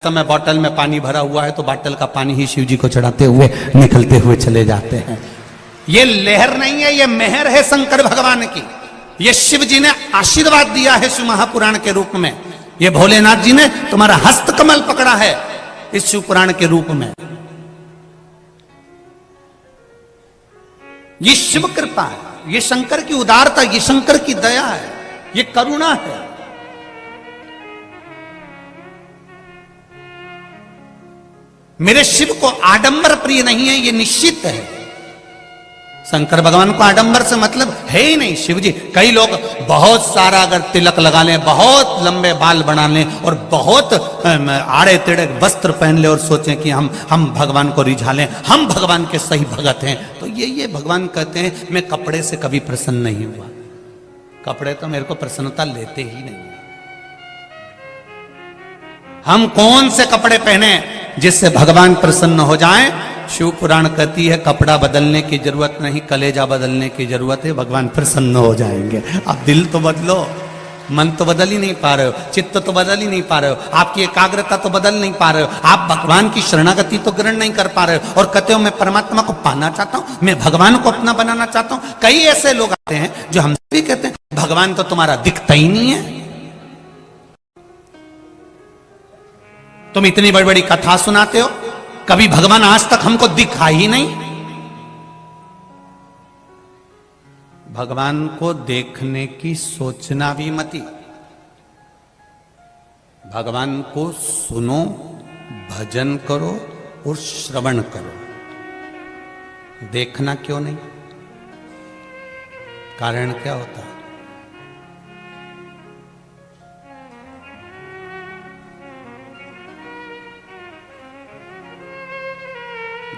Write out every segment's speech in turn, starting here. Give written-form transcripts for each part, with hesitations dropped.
समय बोतल में पानी भरा हुआ है तो बोतल का पानी ही शिव जी को चढ़ाते हुए निकलते हुए चले जाते हैं। ये लहर नहीं है, ये मेहर है शंकर भगवान की। ये शिव जी ने आशीर्वाद दिया है शिव महापुराण के रूप में। ये भोलेनाथ जी ने तुम्हारा हस्त कमल पकड़ा है इस शिव पुराण के रूप में। ये शिव कृपा है, ये शंकर की उदारता, ये शंकर की दया है, ये करुणा है। मेरे शिव को आडंबर प्रिय नहीं है, ये निश्चित है। शंकर भगवान को आडंबर से मतलब है ही नहीं। शिव जी, कई लोग बहुत सारा अगर तिलक लगा लें, बहुत लंबे बाल बना लें और बहुत आड़े टेढ़े वस्त्र पहन ले और सोचें कि हम भगवान को रिझा लें, हम भगवान के सही भगत हैं, तो ये भगवान कहते हैं मैं कपड़े से कभी प्रसन्न नहीं हुआ। कपड़े तो मेरे को प्रसन्नता लेते ही नहीं। हम कौन से कपड़े पहने जिससे भगवान प्रसन्न हो जाएं? शिव पुराण कहती है कपड़ा बदलने की जरूरत नहीं, कलेजा बदलने की जरूरत है, भगवान प्रसन्न हो जाएंगे। आप दिल तो बदलो, मन तो बदल ही नहीं पा रहे हो, चित्त तो बदल ही नहीं पा रहे हो, आपकी एकाग्रता तो बदल नहीं पा रहे हो, आप भगवान की शरणागति तो ग्रहण नहीं कर पा रहे हो और कहते हो मैं परमात्मा को पाना चाहता हूं, मैं भगवान को अपना बनाना चाहता हूं। कई ऐसे लोग आते हैं जो हमसे भी कहते हैं भगवान तो तुम्हारा दिखता ही नहीं है। तुम इतनी बड़ी बड़ी कथा सुनाते हो, कभी भगवान आज तक हमको दिखा ही नहीं। भगवान को देखने की सोचना भी मती। भगवान को सुनो, भजन करो और श्रवण करो। देखना क्यों नहीं? कारण क्या होता है?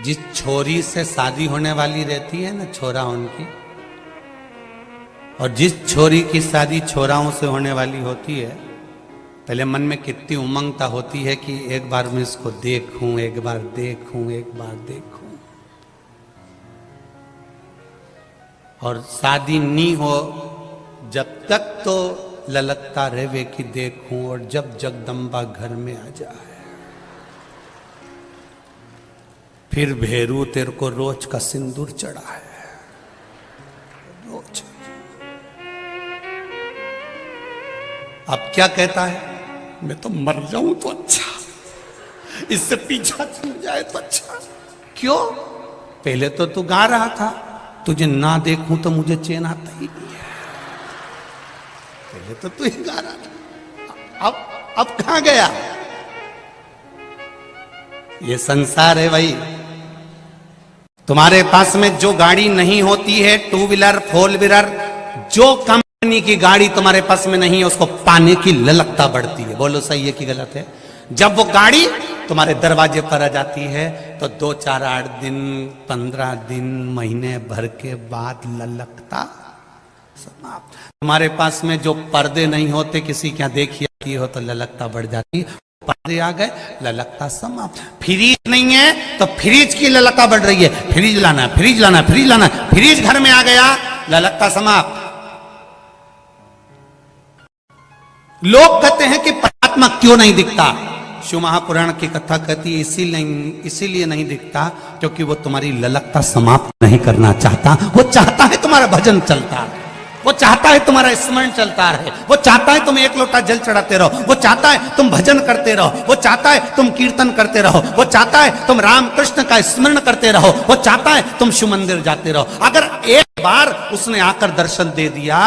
जिस छोरी से शादी होने वाली रहती है ना, छोरा उनकी, और जिस छोरी की शादी छोराओं से होने वाली होती है, पहले मन में कितनी उमंगता होती है कि एक बार मैं इसको देखूं, एक बार देखूं, एक बार देखूं। और शादी नहीं हो जब तक तो ललकता रहे कि देखूं, और जब जगदम्बा घर में आ जाए फिर भेरू तेरे को रोज का सिंदूर चढ़ा है, रोज। अब क्या कहता है? मैं तो मर जाऊं तो अच्छा, इससे पीछा छूट जाए तो अच्छा। क्यों? पहले तो तू गा रहा था, तुझे ना देखूं तो मुझे चैन आता ही नहीं है। पहले तो तू ही गा रहा था, अब कहां गया? ये संसार है भाई। तुम्हारे पास में जो गाड़ी नहीं होती है, टू व्हीलर, फोर व्हीलर, जो कंपनी की गाड़ी तुम्हारे पास में नहीं है, उसको पाने की ललकता बढ़ती है। बोलो सही है कि गलत है? जब वो गाड़ी तुम्हारे दरवाजे पर आ जाती है तो 2, 4, 8 दिन, 15 दिन, महीने भर के बाद ललकता समाप्त। तुम्हारे पास में जो पर्दे नहीं होते, किसी क्या देखी हो तो ललकता बढ़ जाती, पर्दे आ गए, ललकता समाप्त। फ्रिज नहीं है तो फ्रिज की ललकता बढ़ रही है, फ्रिज लाना, फ्रिज लाना, फ्रिज लाना, फ्रिज घर में आ गया, ललकता समाप्त। लोग कहते हैं कि परमात्मा क्यों नहीं दिखता? शिव महापुराण की कथा कहती है इसीलिए नहीं दिखता क्योंकि वो तुम्हारी ललकता समाप्त नहीं करना चाहता। वो चाहता है तुम्हारा भजन चलता है, वो चाहता है तुम्हारा स्मरण चलता रहे, वो चाहता है तुम एक लोटा जल चढ़ाते रहो, वो चाहता है तुम भजन करते रहो, वो चाहता है तुम कीर्तन करते रहो, वो चाहता है तुम राम कृष्ण का स्मरण करते रहो, वो चाहता है तुम शिव मंदिर जाते रहो। अगर एक बार उसने आकर दर्शन दे दिया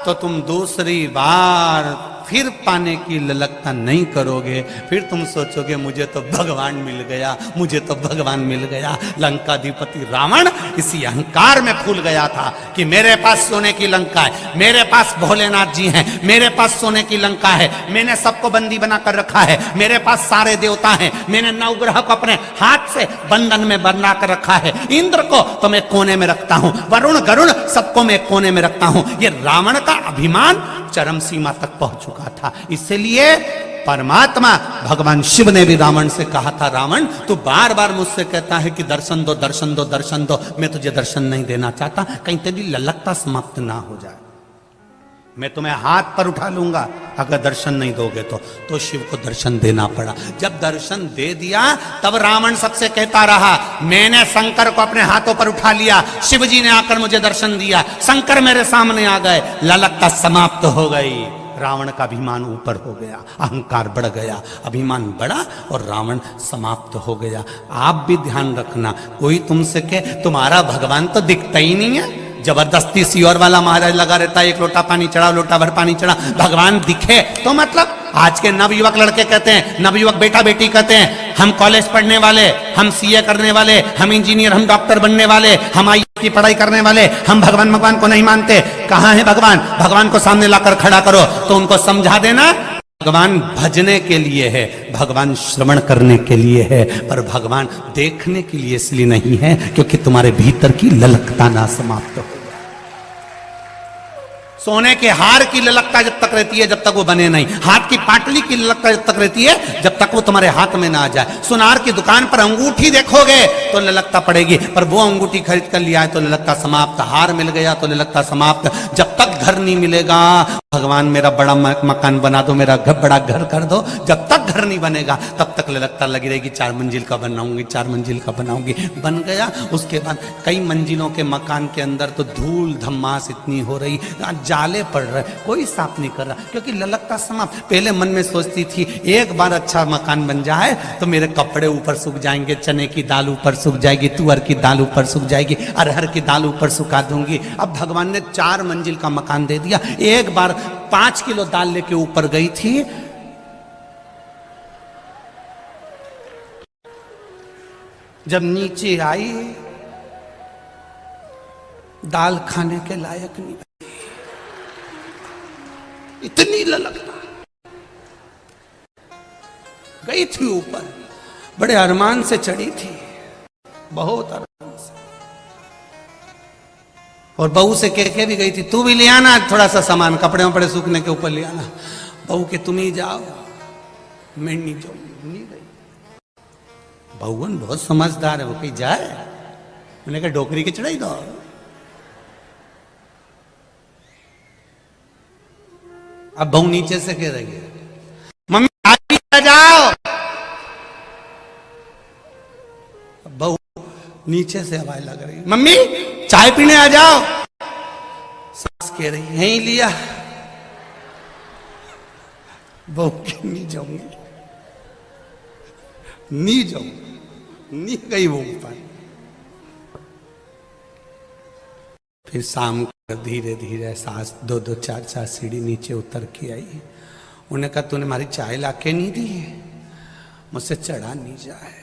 तो तुम दूसरी बार फिर पाने की ललकता नहीं करोगे। फिर तुम सोचोगे मुझे तो भगवान मिल गया, मुझे तो भगवान मिल गया। लंकाधिपति रावण इसी अहंकार में फूल गया था कि मेरे पास सोने की लंका है, मेरे पास भोलेनाथ जी हैं, मेरे पास सोने की लंका है, मैंने सबको बंदी बना कर रखा है, मेरे पास सारे देवता हैं, मैंने नवग्रह को अपने हाथ से बंधन में बना कर रखा है, इंद्र को तो मैं कोने में रखता हूं, वरुण गरुण सबको मैं कोने में रखता हूं। ये रावण का अभिमान चरम सीमा तक पहुंच चुका था। इसलिए परमात्मा भगवान शिव ने भी रावण से कहा था, रावण तू बार बार मुझसे कहता है कि दर्शन दो, दर्शन दो, दर्शन दो, मैं तुझे दर्शन नहीं देना चाहता, कहीं तेरी ललकता समाप्त ना हो जाए। मैं तुम्हें हाथ पर उठा लूंगा अगर दर्शन नहीं दोगे तो शिव को दर्शन देना पड़ा। जब दर्शन दे दिया तब रावण सबसे कहता रहा, मैंने शंकर को अपने हाथों पर उठा लिया, शिव जी ने आकर मुझे दर्शन दिया, शंकर मेरे सामने आ गए, ललकता समाप्त हो गई। रावण का अभिमान ऊपर हो गया, अहंकार बढ़ गया, अभिमान बढ़ा और रावण समाप्त हो गया। आप भी ध्यान रखना, कोई तुमसे कहे तुम्हारा भगवान तो दिखता ही नहीं है, जबरदस्ती सियोर वाला महाराज लगा रहता है, एक लोटा पानी चढ़ा, लोटा भर पानी चढ़ा, भगवान दिखे तो मतलब। आज के नवयुवक लड़के कहते हैं, नवयुवक बेटा बेटी कहते हैं, हम कॉलेज पढ़ने वाले, हम सीए करने वाले, हम इंजीनियर, हम डॉक्टर बनने वाले, हम आईएएस की पढ़ाई करने वाले, हम भगवान को नहीं मानते। कहाँ है भगवान? भगवान को सामने लाकर खड़ा करो तो उनको समझा देना, भगवान भजने के लिए है, भगवान श्रवण करने के लिए है, पर भगवान देखने के लिए इसलिए नहीं है क्योंकि तुम्हारे भीतर की ललकता ना समाप्त हो। सोने के हार की ललकता जब तक रहती है जब तक वो बने नहीं, हाथ की पाटली की ललकता जब तक रहती है जब तक वो तुम्हारे हाथ में ना आ जाए। सुनार की दुकान पर अंगूठी देखोगे तो ललकता पड़ेगी, पर वो अंगूठी खरीद कर लिया है तो ललकता समाप्त, हार मिल गया तो ललकता समाप्त। जब तक घर नहीं मिलेगा, भगवान मेरा बड़ा मकान बना दो, मेरा बड़ा घर कर दो, जब तक घर नहीं बनेगा तब तक ललकता लगी रहेगी, 4 मंजिल का बनाऊंगी, 4 मंजिल का बनाऊंगी। बन गया, उसके बाद कई मंजिलों के मकान के अंदर तो धूल धम्मास इतनी हो रही, जाले पड़ रहे, कोई साफ नहीं कर रहा क्योंकि ललकता समाप्त। पहले मन में सोचती थी एक बार अच्छा मकान बन जाए तो मेरे कपड़े ऊपर सूख जाएंगे, चने की दाल ऊपर सूख जाएगी, तुअर की दाल ऊपर सूख जाएगी, अरहर की दाल ऊपर सुखा दूंगी। अब भगवान ने 4 मंजिल का मकान दे दिया। एक बार 5 किलो दाल लेके ऊपर गई थी, जब नीचे आई दाल खाने के लायक नहीं, इतनी ललकता। गई थी ऊपर, बड़े अरमान से चढ़ी थी, बहुत अरमान से, और बहू से कह के भी गई थी तू भी ले आना थोड़ा सा सामान, कपड़े वपड़े सूखने के ऊपर ले आना। बहू के तुम ही जाओ, मैं नहीं जाऊंगी, नहीं गई। बहुवन बहुत समझदार है, वो कहीं जाए, मैंने कहा डोकरी की चढ़ाई दो। अब बहू नीचे से कह रही है मम्मी आ जाओ, बहू नीचे से आवाज लग रही मम्मी चाय पीने आ जाओ। सास कह रही यहीं लिया, बहू नहीं जाऊंगी, नहीं जाऊंगी, नहीं गई वो ऊपर। फिर शाम धीरे धीरे सास 2-2 4-4 सीढ़ी नीचे उतर के आई। उन्हें कहा तूने हमारी चाय लाके नहीं दी, मुझसे चढ़ा नहीं जाए।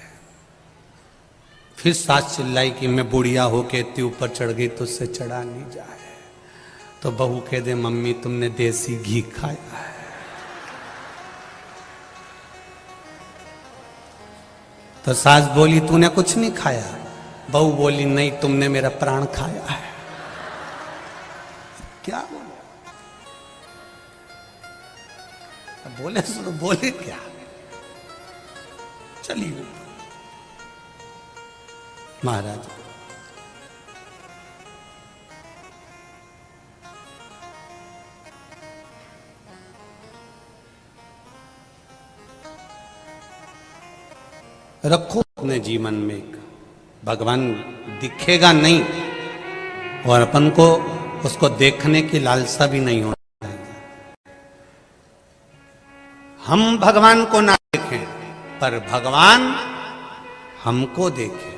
फिर सास चिल्लाई कि मैं बुढ़िया होके इतनी ऊपर चढ़ गई तो उससे चढ़ा नहीं जाए। तो बहू कह दे मम्मी तुमने देसी घी खाया है। तो सास बोली तूने कुछ नहीं खाया। बहू बोली नहीं तुमने मेरा प्राण खाया है। क्या बोले? बोले सुनो, बोले क्या? चलिए महाराज रखो अपने जीवन में, भगवान दिखेगा नहीं और अपन को उसको देखने की लालसा भी नहीं होना चाहिए। हम भगवान को ना देखें पर भगवान हमको देखे।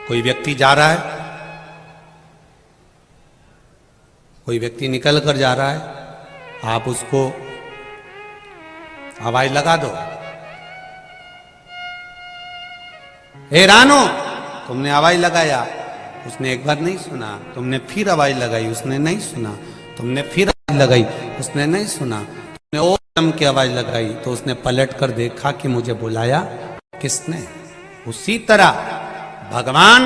कोई व्यक्ति जा रहा है, कोई व्यक्ति निकल कर जा रहा है, आप उसको आवाज लगा दो, हे रानो, तुमने आवाज लगाया, उसने एक बार नहीं सुना, तुमने फिर आवाज लगाई, उसने नहीं सुना, तुमने फिर आवाज लगाई, उसने नहीं सुना, तुमने और दम की आवाज लगाई तो उसने पलट कर देखा कि मुझे बुलाया किसने। उसी तरह भगवान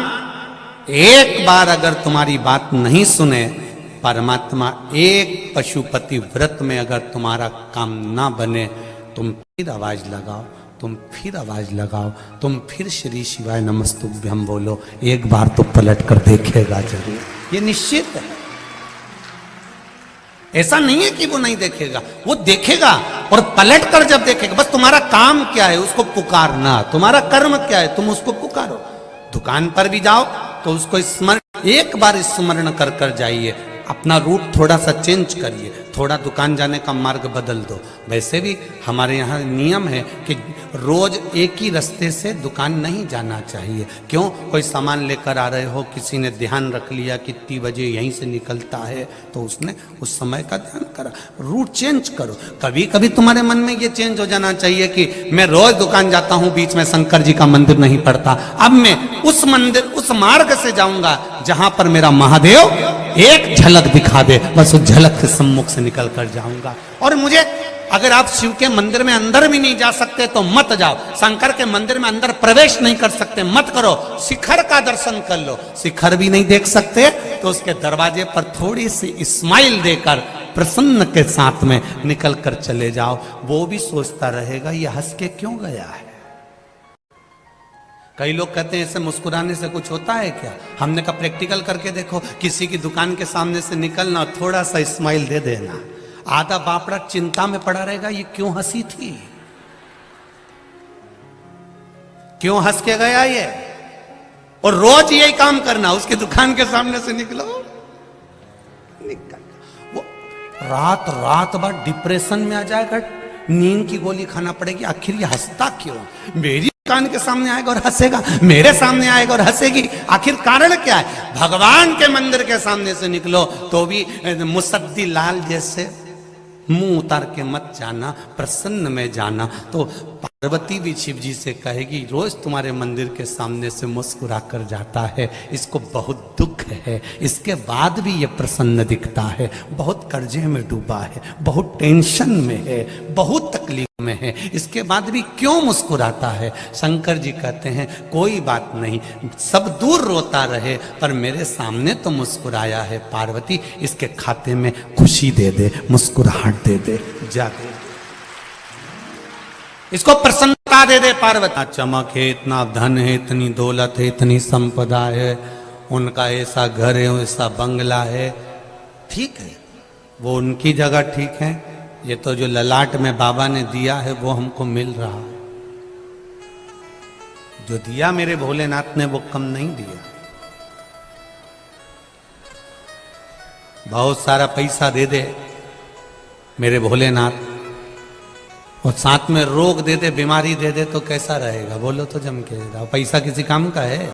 एक बार अगर तुम्हारी बात नहीं सुने, परमात्मा एक पशुपति व्रत में अगर तुम्हारा काम ना बने, तुम फिर आवाज लगाओ, तुम फिर आवाज लगाओ, तुम फिर श्री शिवाय नमस्तुभ्यम बोलो, एक बार तो पलट कर देखेगा जरूर, ये निश्चित है। ऐसा नहीं है कि वो नहीं देखेगा, वो देखेगा और पलट कर जब देखेगा। बस तुम्हारा काम क्या है, उसको पुकारना। तुम्हारा कर्म क्या है, तुम उसको पुकारो। दुकान पर भी जाओ तो उसको स्मरण, एक बार स्मरण कर कर जाइए। अपना रूट थोड़ा सा चेंज करिए, थोड़ा दुकान जाने का मार्ग बदल दो। वैसे भी हमारे यहाँ नियम है कि रोज एक ही रास्ते से दुकान नहीं जाना चाहिए। क्यों? कोई सामान लेकर आ रहे हो, किसी ने ध्यान रख लिया कितनी बजे यहीं से निकलता है, तो उसने उस समय का ध्यान करा। रूट चेंज करो। कभी कभी तुम्हारे मन में ये चेंज हो जाना चाहिए कि मैं रोज दुकान जाता हूँ, बीच में शंकर जी का मंदिर नहीं पड़ता, अब मैं उस मंदिर, उस मार्ग से जाऊंगा जहां पर मेरा महादेव एक झलक दिखा दे, बस उस झलक के सम्मुख से निकल कर जाऊंगा। और मुझे, अगर आप शिव के मंदिर में अंदर भी नहीं जा सकते तो मत जाओ। शंकर के मंदिर में अंदर प्रवेश नहीं कर सकते, मत करो। शिखर का दर्शन कर लो। शिखर भी नहीं देख सकते तो उसके दरवाजे पर थोड़ी सी स्माइल देकर प्रसन्न के साथ में निकल कर चले जाओ। वो भी सोचता रहेगा ये हंस के क्यों गया है। कई लोग कहते हैं ऐसे मुस्कुराने से कुछ होता है क्या? हमने कहा प्रैक्टिकल करके देखो। किसी की दुकान के सामने से निकलना, थोड़ा सा स्माइल दे देना, आधा बापड़ा चिंता में पड़ा रहेगा ये क्यों हंसी थी, क्यों हंस के गया ये। और रोज यही काम करना, उसकी दुकान के सामने से निकलो, निकल वो रात रात बाद डिप्रेशन में आ जाएगा, नींद की गोली खाना पड़ेगी। आखिर ये हंसता क्यों? मेरी दुकान के सामने आएगा और हंसेगा, मेरे सामने आएगा और हंसेगी, आखिर कारण क्या है? भगवान के मंदिर के सामने से निकलो तो भी मुसद्दी लाल जैसे मुंह उतार के मत जाना, प्रसन्न में जाना। तो पार्वती भी शिव जी से कहेगी रोज तुम्हारे मंदिर के सामने से मुस्कुरा कर जाता है, इसको बहुत दुख है, इसके बाद भी ये प्रसन्न दिखता है, बहुत कर्जे में डूबा है, बहुत टेंशन में है, बहुत तकलीफ में है, इसके बाद भी क्यों मुस्कुराता है? शंकर जी कहते हैं कोई बात नहीं, सब दूर रोता रहे पर मेरे सामने तो मुस्कुराया है। पार्वती इसके खाते में खुशी दे दे, मुस्कुराहट दे दे, जाके इसको प्रसन्नता दे दे। पार्वती चमक है, इतना धन है, इतनी दौलत है, इतनी संपदा है, उनका ऐसा घर है, ऐसा बंगला है, ठीक है, वो उनकी जगह ठीक है। ये तो जो ललाट में बाबा ने दिया है वो हमको मिल रहा है। जो दिया मेरे भोलेनाथ ने वो कम नहीं दिया। बहुत सारा पैसा दे दे मेरे भोलेनाथ और साथ में रोग दे दे, बीमारी दे दे तो कैसा रहेगा? बोलो तो जम के। पैसा किसी काम का है?